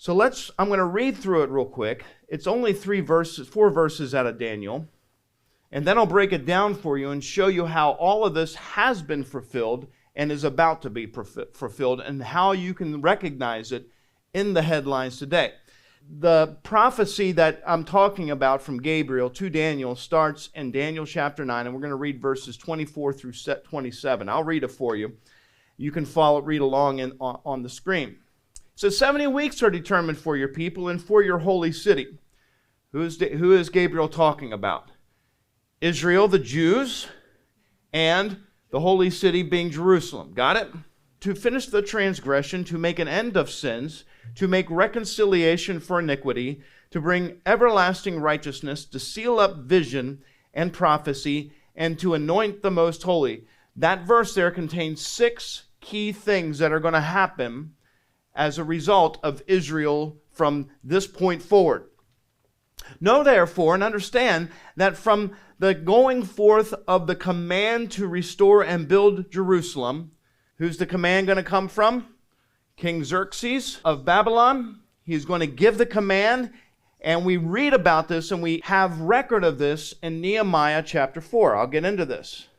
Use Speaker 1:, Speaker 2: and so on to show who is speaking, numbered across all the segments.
Speaker 1: So I'm going to read through it real quick. It's only 4 verses out of Daniel. And then I'll break it down for you and show you how all of this has been fulfilled and is about to be fulfilled, and how you can recognize it in the headlines today. The prophecy that I'm talking about from Gabriel to Daniel starts in Daniel chapter 9, and we're going to read verses 24 through 27. I'll read it for you. You can read along on the screen. It says, 70 weeks are determined for your people and for your holy city. Who is Gabriel talking about? Israel, the Jews, and the holy city being Jerusalem. Got it? To finish the transgression, to make an end of sins, to make reconciliation for iniquity, to bring everlasting righteousness, to seal up vision and prophecy, and to anoint the most holy. That verse there contains 6 key things that are going to happen as a result of Israel from this point forward. Know therefore and understand that from the going forth of the command to restore and build Jerusalem, who's the command going to come from? King Xerxes of Babylon. He's going to give the command, and we read about this and we have record of this in Nehemiah chapter 4. I'll get into this.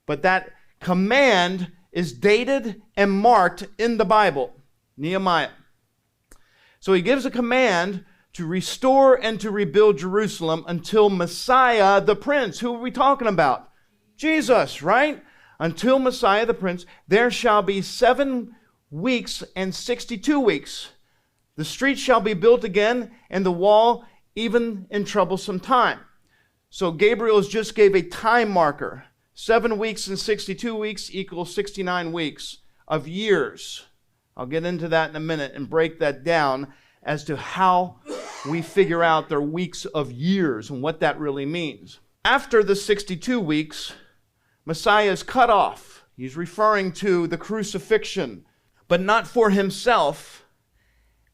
Speaker 1: But that command is dated and marked in the Bible. Nehemiah. So he gives a command to restore and to rebuild Jerusalem until Messiah the Prince. Who are we talking about? Jesus, right? Until Messiah the Prince, there shall be 7 weeks and 62 weeks. The street shall be built again, and the wall even in troublesome time. So Gabriel just gave a time marker. 7 weeks and 62 weeks equals 69 weeks of years. I'll get into that in a minute and break that down as to how we figure out their weeks of years and what that really means. After the 62 weeks, Messiah is cut off. He's referring to the crucifixion, but not for himself.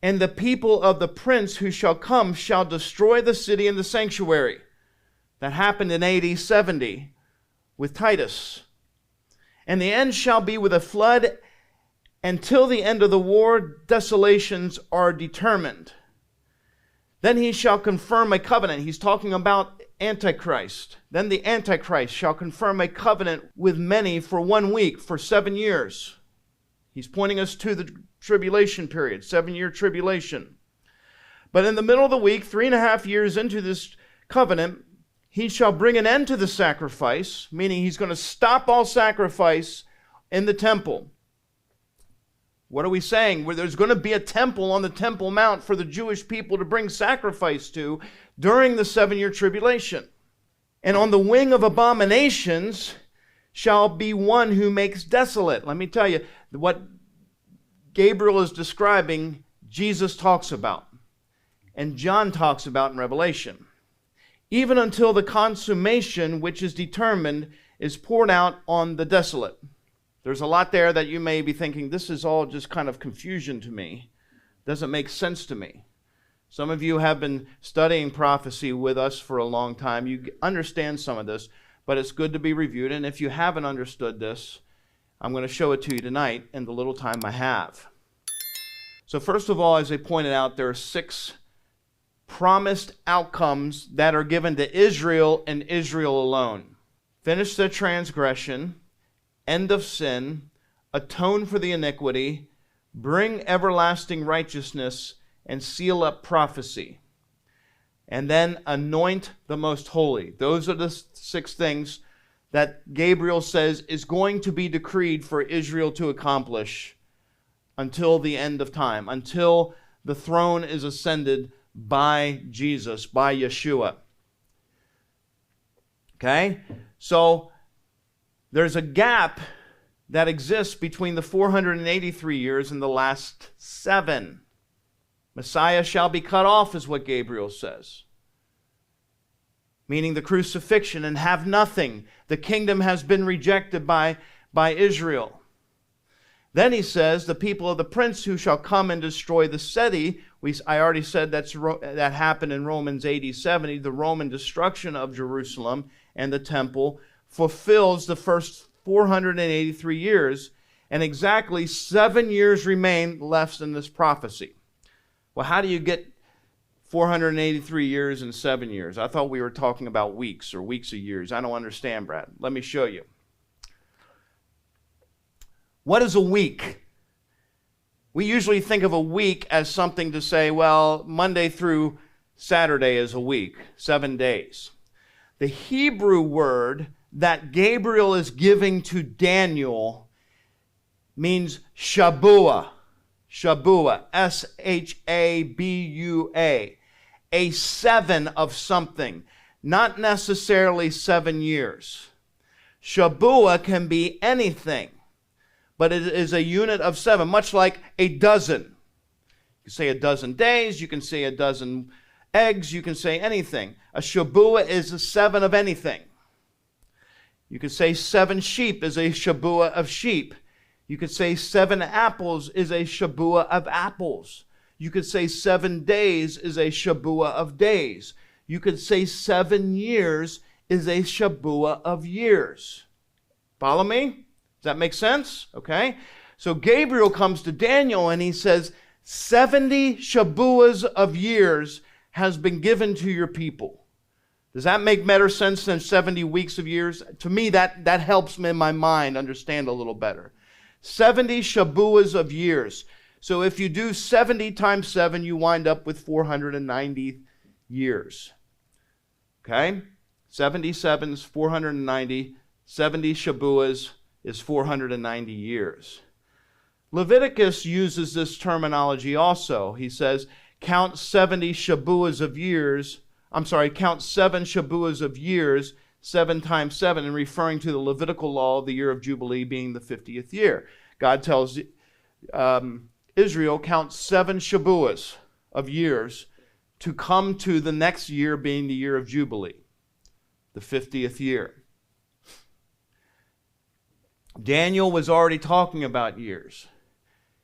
Speaker 1: And the people of the prince who shall come shall destroy the city and the sanctuary. That happened in AD 70 with Titus. And the end shall be with a flood. Until the end of the war, desolations are determined. Then he shall confirm a covenant. He's talking about Antichrist. Then the Antichrist shall confirm a covenant with many for 1 week, for 7 years. He's pointing us to the tribulation period, 7-year tribulation. But in the middle of the week, 3.5 years into this covenant, he shall bring an end to the sacrifice, meaning he's going to stop all sacrifice in the temple. What are we saying? Where there's going to be a temple on the Temple Mount for the Jewish people to bring sacrifice to during the 7-year tribulation. And on the wing of abominations shall be one who makes desolate. Let me tell you, what Gabriel is describing, Jesus talks about. And John talks about in Revelation. Even until the consummation which is determined is poured out on the desolate. There's a lot there that you may be thinking, this is all just kind of confusion to me. Doesn't make sense to me. Some of you have been studying prophecy with us for a long time. You understand some of this, but it's good to be reviewed. And if you haven't understood this, I'm going to show it to you tonight in the little time I have. So first of all, as I pointed out, there are 6 promised outcomes that are given to Israel and Israel alone. Finish the transgression, end of sin, atone for the iniquity, bring everlasting righteousness, and seal up prophecy. And then anoint the most holy. Those are the 6 things that Gabriel says is going to be decreed for Israel to accomplish until the end of time, until the throne is ascended by Jesus, by Yeshua. Okay? So there's a gap that exists between the 483 years and the last 7. Messiah shall be cut off, is what Gabriel says. Meaning the crucifixion, and have nothing. The kingdom has been rejected by Israel. Then he says, the people of the prince who shall come and destroy the city. I already said that happened in Romans 80-70. The Roman destruction of Jerusalem and the temple fulfills the first 483 years, and exactly 7 years remain left in this prophecy. Well, how do you get 483 years in 7 years? I thought we were talking about weeks or weeks of years. I don't understand, Brad. Let me show you. What is a week? We usually think of a week as something to say, well, Monday through Saturday is a week, 7 days. The Hebrew word that Gabriel is giving to Daniel means Shabua. Shabua, S-H-A-B-U-A. A 7 of something, not necessarily 7 years. Shabua can be anything, but it is a unit of 7, much like a dozen. You can say a dozen days, you can say a dozen eggs, you can say anything. A Shabua is a 7 of anything. You could say 7 sheep is a Shabua of sheep. You could say 7 apples is a Shabua of apples. You could say 7 days is a Shabua of days. You could say 7 years is a Shabua of years. Follow me? Does that make sense? Okay. So Gabriel comes to Daniel and he says, 70 Shabuas of years has been given to your people. Does that make better sense than 70 weeks of years? To me, that helps me in my mind understand a little better. 70 Shabuas of years. So if you do 70 times 7, you wind up with 490 years. Okay? 77 is 490. 70 Shabuas is 490 years. Leviticus uses this terminology also. He says, count 70 Shabuas of years. Count 7 Shabuas of years, 7 times 7, and referring to the Levitical law of the year of Jubilee being the 50th year. God tells Israel, count 7 Shabuas of years to come to the next year being the year of Jubilee, the 50th year. Daniel was already talking about years.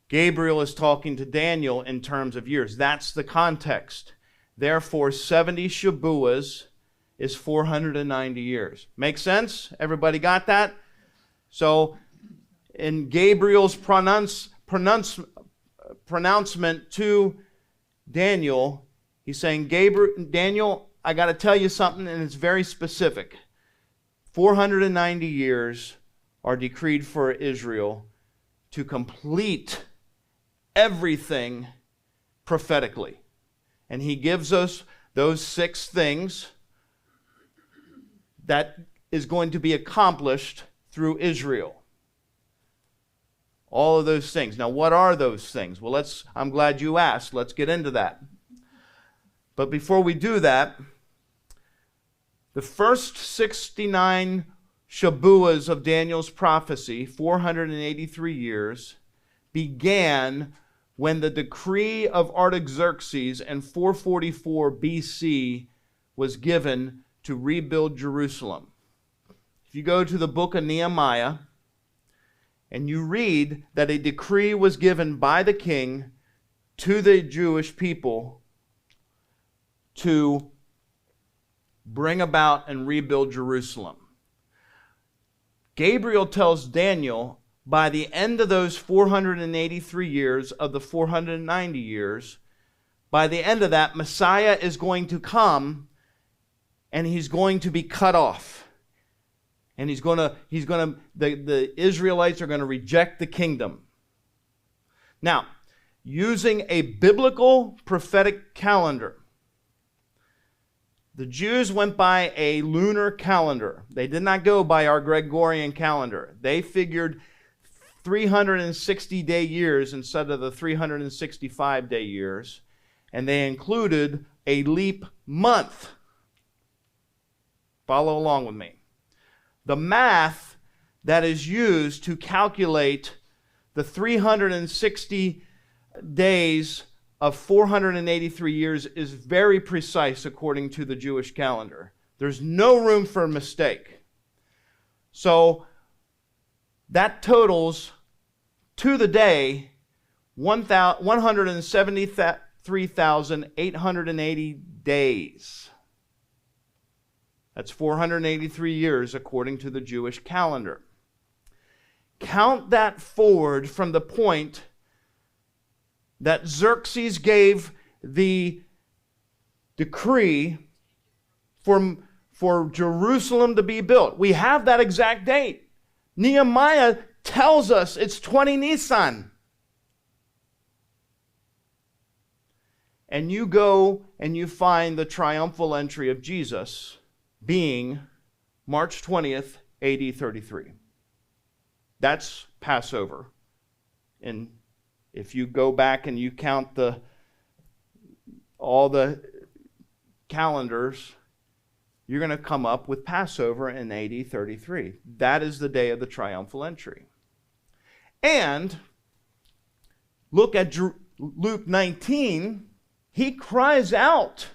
Speaker 1: Gabriel is talking to Daniel in terms of years. That's the context. Therefore, 70 Shabuas is 490 years. Make sense? Everybody got that? So, in Gabriel's pronouncement to Daniel, he's saying, Daniel, I got to tell you something, and it's very specific. 490 years are decreed for Israel to complete everything prophetically. And he gives us those 6 things that is going to be accomplished through Israel. All of those things. Now, what are those things? Well, I'm glad you asked. Let's get into that. But before we do that, the first 69 Shabuas of Daniel's prophecy, 483 years, began when the decree of Artaxerxes in 444 BC was given to rebuild Jerusalem. If you go to the book of Nehemiah, and you read that a decree was given by the king to the Jewish people to bring about and rebuild Jerusalem. Gabriel tells Daniel, by the end of those 483 years of the 490 years, by the end of that, Messiah is going to come and he's going to be cut off. And the Israelites are going to reject the kingdom. Now, using a biblical prophetic calendar, the Jews went by a lunar calendar. They did not go by our Gregorian calendar. They figured 360-day years instead of the 365-day years. And they included a leap month. Follow along with me. The math that is used to calculate the 360 days of 483 years is very precise according to the Jewish calendar. There's no room for a mistake. So that totals to the day 173,880 days. That's 483 years according to the Jewish calendar. Count that forward from the point that Xerxes gave the decree for Jerusalem to be built. We have that exact date. Nehemiah tells us it's 20 Nisan. And you go and you find the triumphal entry of Jesus being March 20th, AD 33. That's Passover. And if you go back and you count all the calendars, you're going to come up with Passover in AD 33. That is the day of the triumphal entry. And look at Luke 19. He cries out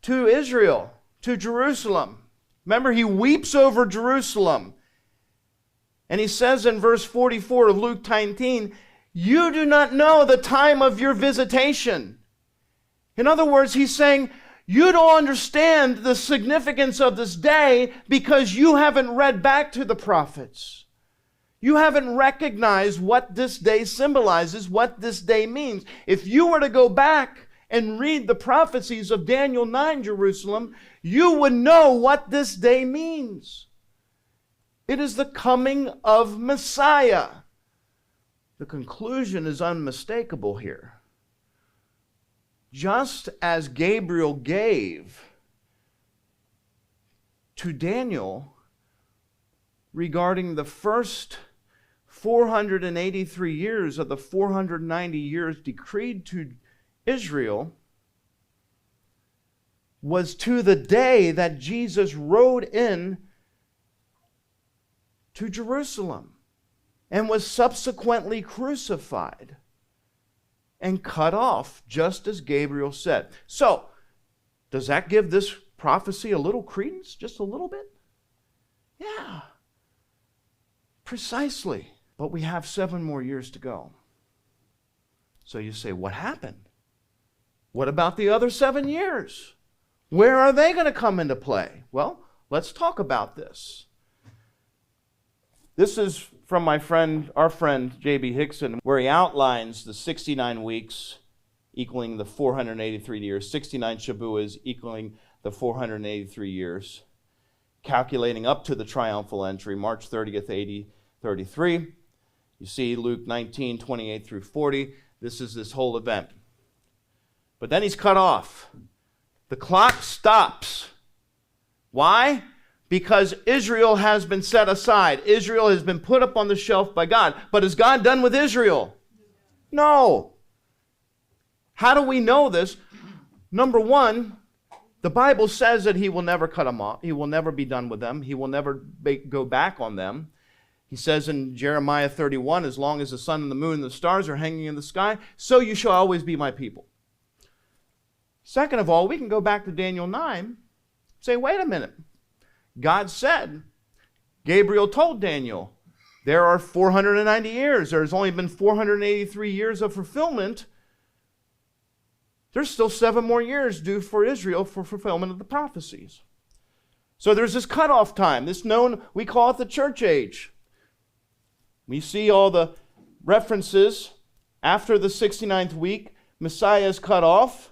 Speaker 1: to Israel, to Jerusalem. Remember, he weeps over Jerusalem. And he says in verse 44 of Luke 19, you do not know the time of your visitation. In other words, he's saying, you don't understand the significance of this day because you haven't read back to the prophets. You haven't recognized what this day symbolizes, what this day means. If you were to go back and read the prophecies of Daniel 9, Jerusalem, you would know what this day means. It is the coming of Messiah. The conclusion is unmistakable here. Just as Gabriel gave to Daniel regarding the first 483 years of the 490 years decreed to Israel, was to the day that Jesus rode in to Jerusalem and was subsequently crucified and cut off, just as Gabriel said. So, does that give this prophecy a little credence? Just a little bit? Yeah. Precisely. But we have 7 more years to go. So you say, what happened? What about the other 7 years? Where are they going to come into play? Well, let's talk about this. This is from our friend J.B. Hickson, where he outlines the 69 weeks equaling the 483 years, 69 Shavuos equaling the 483 years, calculating up to the triumphal entry, March 30th, AD 33. You see Luke 19, 28 through 40. This is this whole event. But then he's cut off. The clock stops. Why? Because Israel has been set aside. Israel has been put up on the shelf by God. But is God done with Israel? No. How do we know this? Number one, the Bible says that he will never cut them off. He will never be done with them. He will never go back on them. He says in Jeremiah 31, as long as the sun and the moon and the stars are hanging in the sky, so you shall always be my people. Second of all, we can go back to Daniel 9 and say, wait a minute. God said, Gabriel told Daniel, there are 490 years. There's only been 483 years of fulfillment. There's still 7 more years due for Israel for fulfillment of the prophecies. So there's this cutoff time, we call it the church age. We see all the references after the 69th week. Messiah is cut off.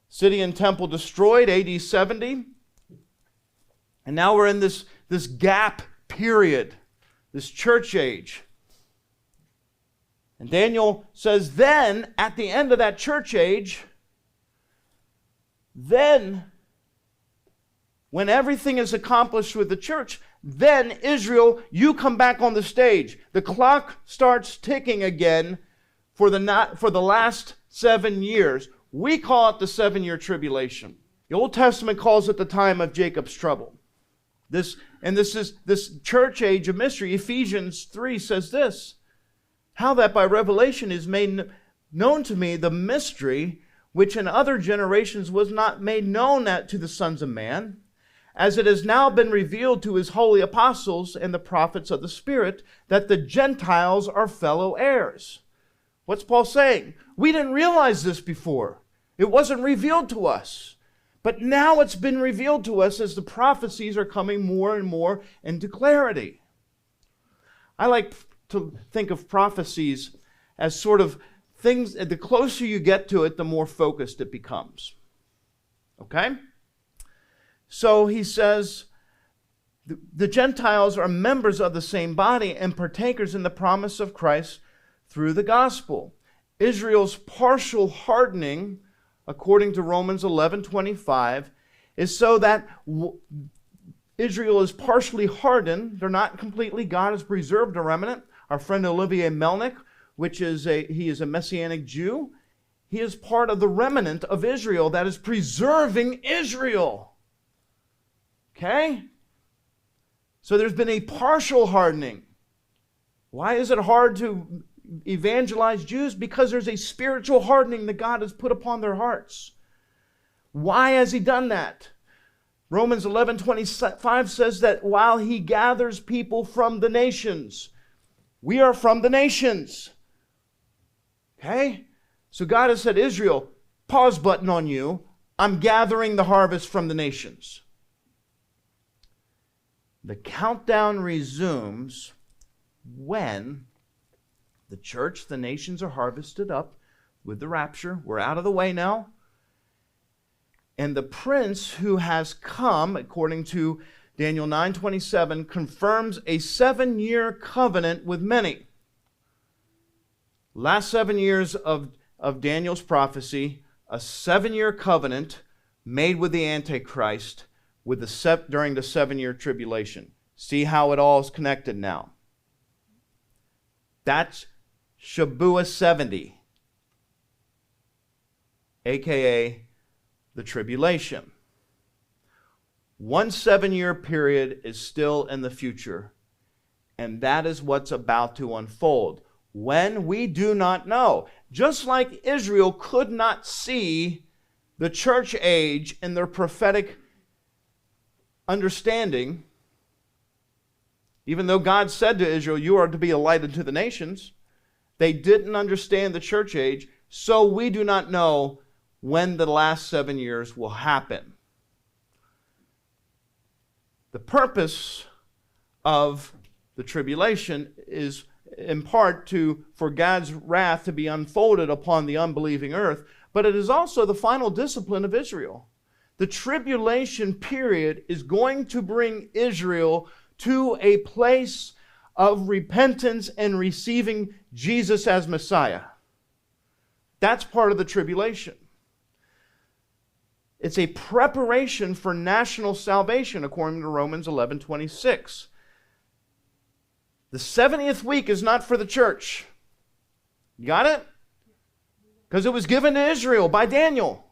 Speaker 1: City and temple destroyed, AD 70. And now we're in this gap period, this church age. And Daniel says then, at the end of that church age, then, when everything is accomplished with the church, then Israel, you come back on the stage. The clock starts ticking again for the last 7 years. We call it the 7-year tribulation. The Old Testament calls it the time of Jacob's trouble. This church age of mystery. Ephesians 3 says this, how that by revelation is made known to me the mystery which in other generations was not made known to the sons of man, as it has now been revealed to his holy apostles and the prophets of the Spirit, that the Gentiles are fellow heirs. What's Paul saying? We didn't realize this before. It wasn't revealed to us. But now it's been revealed to us as the prophecies are coming more and more into clarity. I like to think of prophecies as sort of the closer you get to it, the more focused it becomes. Okay? So he says, the Gentiles are members of the same body and partakers in the promise of Christ through the gospel. Israel's partial hardening, according to Romans 11:25, is so that Israel is partially hardened. They're not completely. God has preserved a remnant. Our friend Olivier Melnick, he is a Messianic Jew. He is part of the remnant of Israel that is preserving Israel. Okay? So there's been a partial hardening. Why is it hard to evangelize Jews? Because there's a spiritual hardening that God has put upon their hearts. Why has he done that? Romans 11:25 says that while he gathers people from the nations, we are from the nations. Okay? So God has said, Israel, pause button on you. I'm gathering the harvest from the nations. The countdown resumes when the church, the nations are harvested up with the rapture. We're out of the way now. And the prince who has come, according to Daniel 9:27, confirms a 7-year covenant with many. Last 7 years of Daniel's prophecy, a 7-year covenant made with the Antichrist during the 7-year tribulation. See how it all is connected now. That's Shabuah 70, a.k.a. the tribulation. One 7-year period is still in the future, and that is what's about to unfold. When we do not know. Just like Israel could not see the church age in their prophetic understanding, even though God said to Israel, you are to be a light unto the nations, they didn't understand the church age, so we do not know when the last 7 years will happen. The purpose of the tribulation is in part for God's wrath to be unfolded upon the unbelieving earth, but it is also the final discipline of Israel. The tribulation period is going to bring Israel to a place of repentance and receiving Jesus as Messiah. That's part of the tribulation. It's a preparation for national salvation, according to Romans 11:26. The 70th week is not for the church. You got it? Because it was given to Israel by Daniel.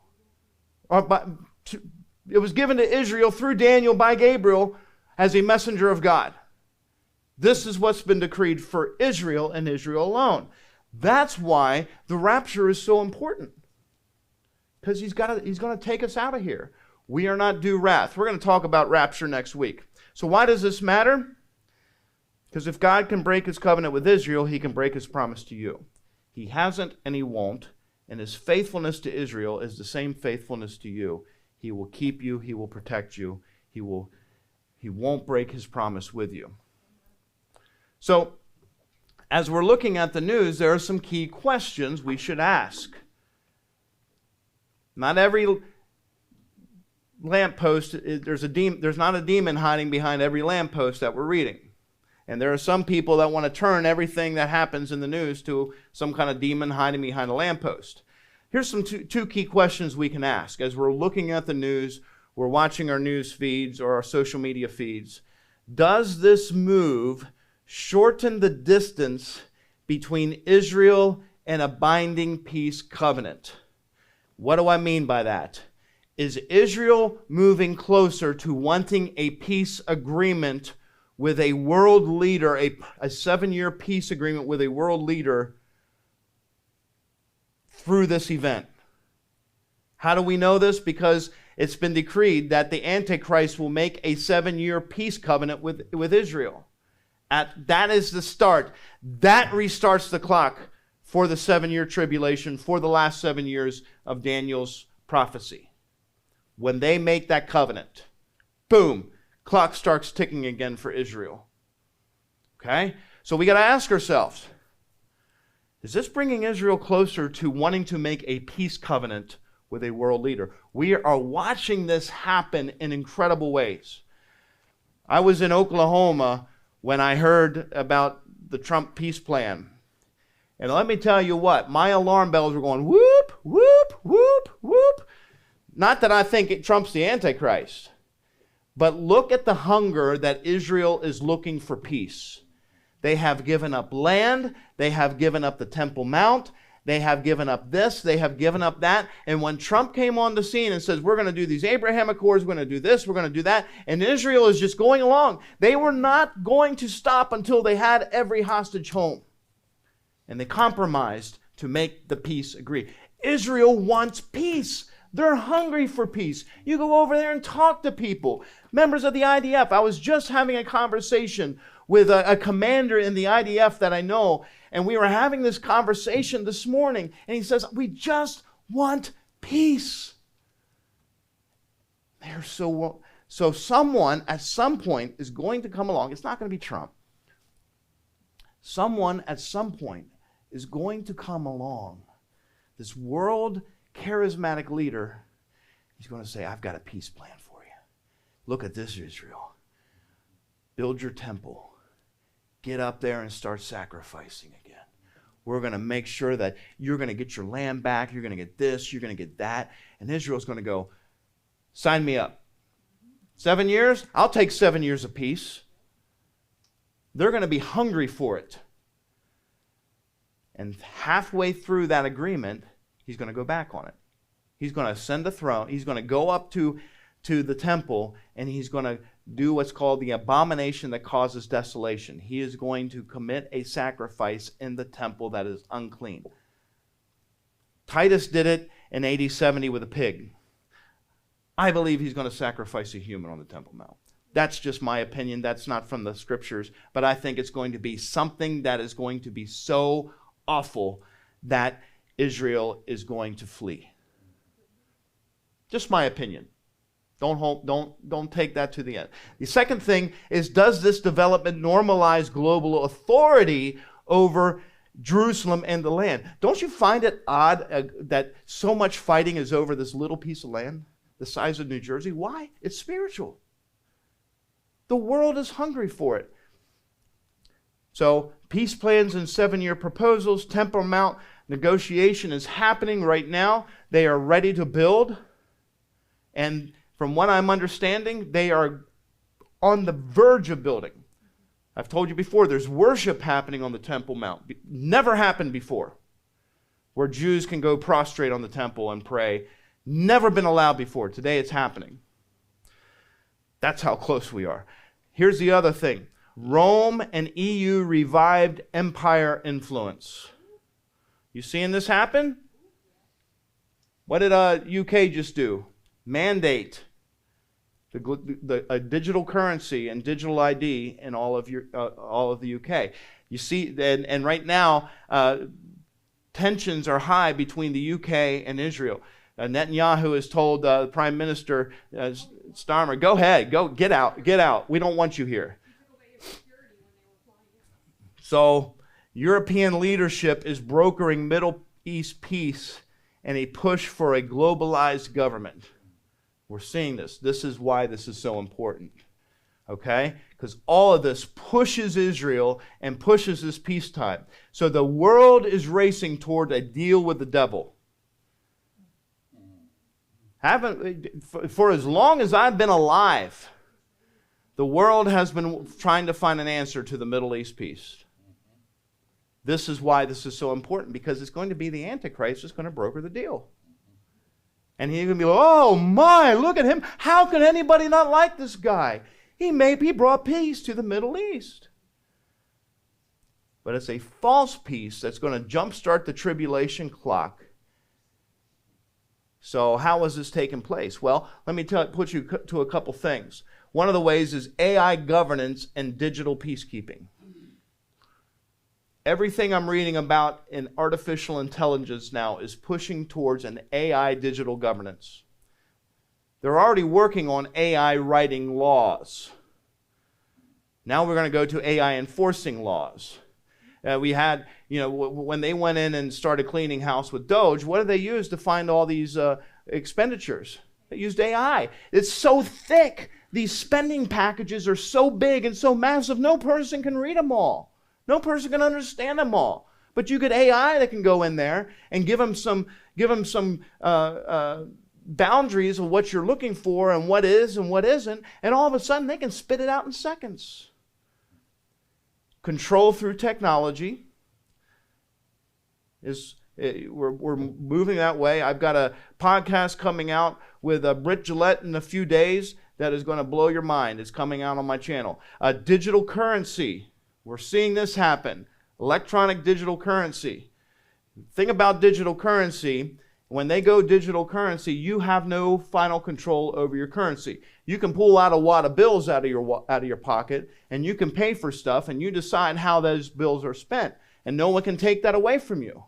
Speaker 1: It was given to Israel through Daniel by Gabriel as a messenger of God. This is what's been decreed for Israel and Israel alone. That's why the rapture is so important. Because he's going to take us out of here. We are not due wrath. We're going to talk about rapture next week. So why does this matter? Because if God can break his covenant with Israel, he can break his promise to you. He hasn't and he won't. And his faithfulness to Israel is the same faithfulness to you. He will keep you. He will protect you. He won't break his promise with you. So, as we're looking at the news, there are some key questions we should ask. Not every lamppost, there's not a demon hiding behind every lamppost that we're reading. And there are some people that want to turn everything that happens in the news to some kind of demon hiding behind a lamppost. Here's some two key questions we can ask. As we're looking at the news, we're watching our news feeds or our social media feeds. Does this move shorten the distance between Israel and a binding peace covenant? What do I mean by that? Is Israel moving closer to wanting a peace agreement with a world leader, a 7-year peace agreement with a world leader through this event? How do we know this? Because it's been decreed that the Antichrist will make a 7-year peace covenant with Israel. That is the start. That restarts the clock for the 7-year tribulation, for the last 7 years of Daniel's prophecy. When they make that covenant, boom, clock starts ticking again for Israel. Okay? So we got to ask ourselves, Is this bringing Israel closer to wanting to make a peace covenant with a world leader? We are watching this happen in incredible ways. I was in Oklahoma when I heard about the Trump peace plan. And let me tell you what, my alarm bells were going whoop, whoop, whoop, whoop. Not that I think Trump's the Antichrist, but look at the hunger that Israel is looking for peace. They have given up land, they have given up the Temple Mount, they have given up this, they have given up that. And when Trump came on the scene and says, we're going to do these Abraham Accords, we're going to do this, we're going to do that, and Israel is just going along, they were not going to stop until they had every hostage home. And they compromised to make the peace agree. Israel wants peace. They're hungry for peace. You go over there and talk to people. Members of the IDF. I was just having a conversation with a commander in the IDF that I know, and we were having this conversation this morning, and he says, we just want peace. They're so someone at some point is going to come along. It's not going to be Trump. Someone at some point is going to come along. This world charismatic leader, he's going to say, I've got a peace plan for you. Look at this, Israel. Build your temple. Get up there and start sacrificing again. We're going to make sure that you're going to get your land back. You're going to get this. You're going to get that. And Israel's going to go, sign me up. 7 years? I'll take 7 years of peace. They're going to be hungry for it. And halfway through that agreement, he's going to go back on it. He's going to ascend the throne. He's going to go up to the temple, and he's going to do what's called the abomination that causes desolation. He is going to commit a sacrifice in the temple that is unclean. Titus did it in AD 70 with a pig. I believe he's going to sacrifice a human on the Temple Mount. That's just my opinion. That's not from the scriptures. But I think it's going to be something that is going to be so awful that Israel is going to flee. Just my opinion. Don't take that to the end. The second thing is, does this development normalize global authority over Jerusalem and the land? Don't you find it odd that so much fighting is over this little piece of land, the size of New Jersey? Why? It's spiritual. The world is hungry for it. So, peace plans and 7-year proposals, Temple Mount negotiation is happening right now. They are ready to build. And from what I'm understanding, they are on the verge of building. I've told you before, there's worship happening on the Temple Mount. Never happened before. Where Jews can go prostrate on the temple and pray. Never been allowed before. Today it's happening. That's how close we are. Here's the other thing. Rome and EU revived empire influence. You seeing this happen? What did UK just do? Mandate a digital currency and digital ID in all of the UK. You see, and right now tensions are high between the UK and Israel. Netanyahu has told the Prime Minister Starmer, "Go ahead, get out. We don't want you here." So European leadership is brokering Middle East peace and a push for a globalized government. We're seeing this. This is why this is so important. Okay? Because all of this pushes Israel and pushes this peacetime. So the world is racing toward a deal with the devil. For as long as I've been alive, the world has been trying to find an answer to the Middle East peace. This is why this is so important, because it's going to be the Antichrist that's going to broker the deal. And he's going to be like, oh my, look at him. How can anybody not like this guy? He brought peace to the Middle East. But it's a false peace that's going to jumpstart the tribulation clock. So how is this taking place? Well, let me put you to a couple things. One of the ways is AI governance and digital peacekeeping. Everything I'm reading about in artificial intelligence now is pushing towards an AI digital governance. They're already working on AI writing laws. Now we're going to go to AI enforcing laws. We had, when they went in and started cleaning house with Doge, what did they use to find all these expenditures? They used AI. It's so thick. These spending packages are so big and so massive, no person can read them all. No person can understand them all. But you get AI that can go in there and give them some boundaries of what you're looking for and what is and what isn't, and all of a sudden they can spit it out in seconds. Control through technology we're moving that way. I've got a podcast coming out with Britt Gillette in a few days that is going to blow your mind. It's coming out on my channel. Digital currency. We're seeing this happen. Electronic digital currency. Thing about digital currency, when they go digital currency, you have no final control over your currency. You can pull out a wad of bills out of your pocket, and you can pay for stuff, and you decide how those bills are spent, and no one can take that away from you.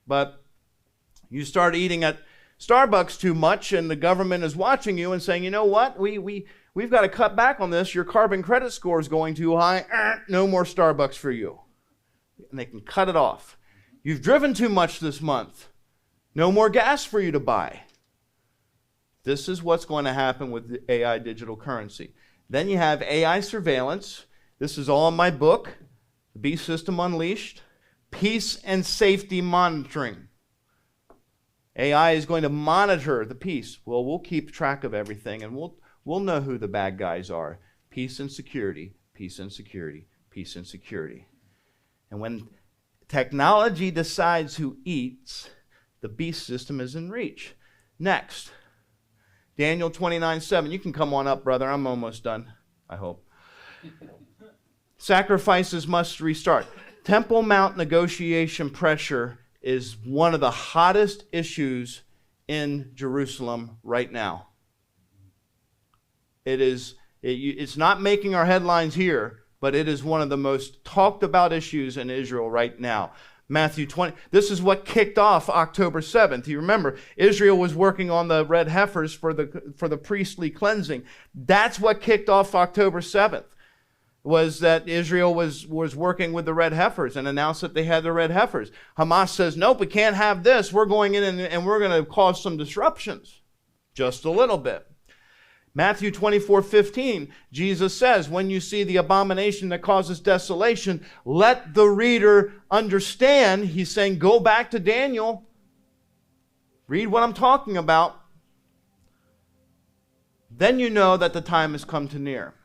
Speaker 1: But you start eating at Starbucks too much, and the government is watching you and saying, you know what, we've got to cut back on this. Your carbon credit score is going too high. No more Starbucks for you. And they can cut it off. You've driven too much this month. No more gas for you to buy. This is what's going to happen with the AI digital currency. Then you have AI surveillance. This is all in my book, The Beast System Unleashed. Peace and safety monitoring. AI is going to monitor the peace. Well, we'll keep track of everything, and we'll know who the bad guys are. Peace and security, peace and security, peace and security. And when technology decides who eats, the beast system is in reach. Next, Daniel 29:7. You can come on up, brother. I'm almost done, I hope. Sacrifices must restart. Temple Mount negotiation pressure is one of the hottest issues in Jerusalem right now. It's not making our headlines here, but it is one of the most talked about issues in Israel right now. Matthew 20. This is what kicked off October 7th. You remember, Israel was working on the red heifers for the priestly cleansing. That's what kicked off October 7th. Was that Israel was working with the red heifers and announced that they had the red heifers. Hamas says, nope, we can't have this. We're going in and we're going to cause some disruptions. Just a little bit. Matthew 24:15, Jesus says, when you see the abomination that causes desolation, let the reader understand. He's saying, go back to Daniel. Read what I'm talking about. Then you know that the time has come to near.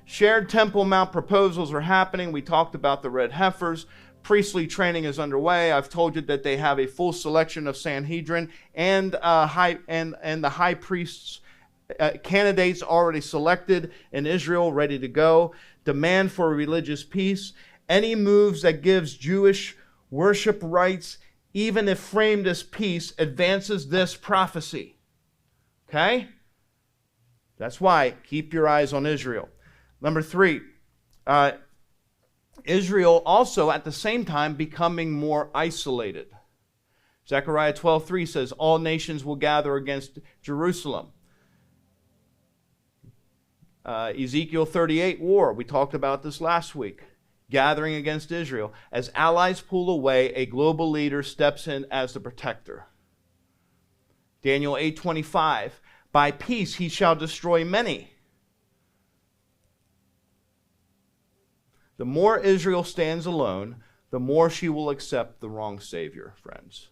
Speaker 1: Shared Temple Mount proposals are happening. We talked about the red heifers. Priestly training is underway. I've told you that they have a full selection of Sanhedrin and the high priests. Candidates already selected in Israel, ready to go. Demand for religious peace. Any moves that gives Jewish worship rights, even if framed as peace, advances this prophecy. Okay? That's why keep your eyes on Israel. Number 3, Israel also at the same time becoming more isolated. Zechariah 12:3 says, all nations will gather against Jerusalem. Ezekiel 38, war. We talked about this last week. Gathering against Israel. As allies pull away, a global leader steps in as the protector. Daniel 8:25, by peace he shall destroy many. The more Israel stands alone, the more she will accept the wrong Savior, friends.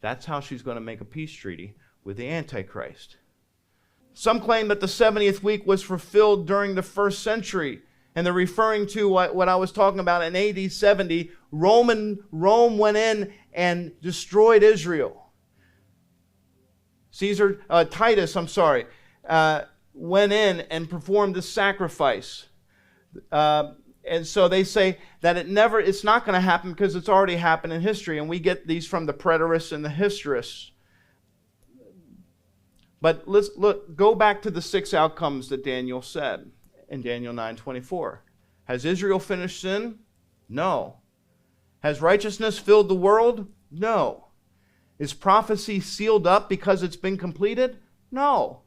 Speaker 1: That's how she's going to make a peace treaty with the Antichrist. Some claim that the 70th week was fulfilled during the 1st century, and they're referring to what I was talking about in AD 70. Rome went in and destroyed Israel. Titus went in and performed the sacrifice. And so they say that it's not going to happen because it's already happened in history. And we get these from the preterists and the historists. But let's go back to the 6 outcomes that Daniel said in Daniel 9:24. Has Israel finished sin? No. Has righteousness filled the world? No. Is prophecy sealed up because it's been completed? No.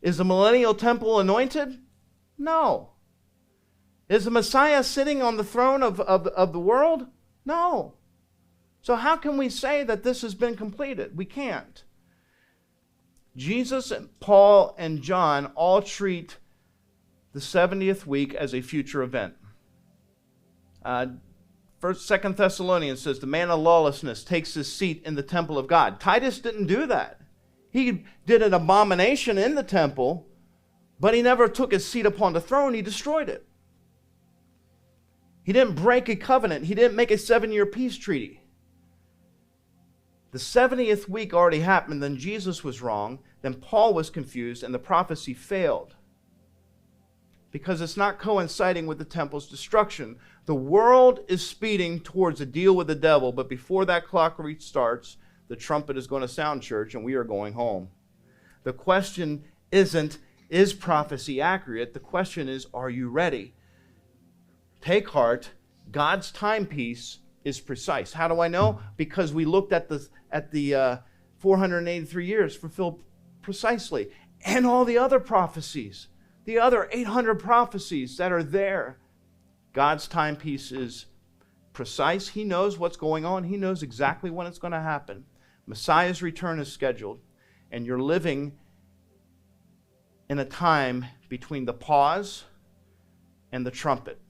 Speaker 1: Is the millennial temple anointed? No. Is the Messiah sitting on the throne of the world? No. So how can we say that this has been completed? We can't. Jesus, Paul, and John all treat the 70th week as a future event. 2 Thessalonians says, the man of lawlessness takes his seat in the temple of God. Titus didn't do that. He did an abomination in the temple, but he never took his seat upon the throne. He destroyed it. He didn't break a covenant. He didn't make a 7-year peace treaty. The 70th week already happened. Then Jesus was wrong. Then Paul was confused, and the prophecy failed. Because it's not coinciding with the temple's destruction. The world is speeding towards a deal with the devil, but before that clock restarts, the trumpet is going to sound, church, and we are going home. The question isn't, is prophecy accurate? The question is, are you ready? Take heart, God's timepiece is precise. How do I know? Because we looked at the 483 years fulfilled precisely. And all the other prophecies, the other 800 prophecies that are there. God's timepiece is precise. He knows what's going on. He knows exactly when it's going to happen. Messiah's return is scheduled. And you're living in a time between the pause and the trumpet.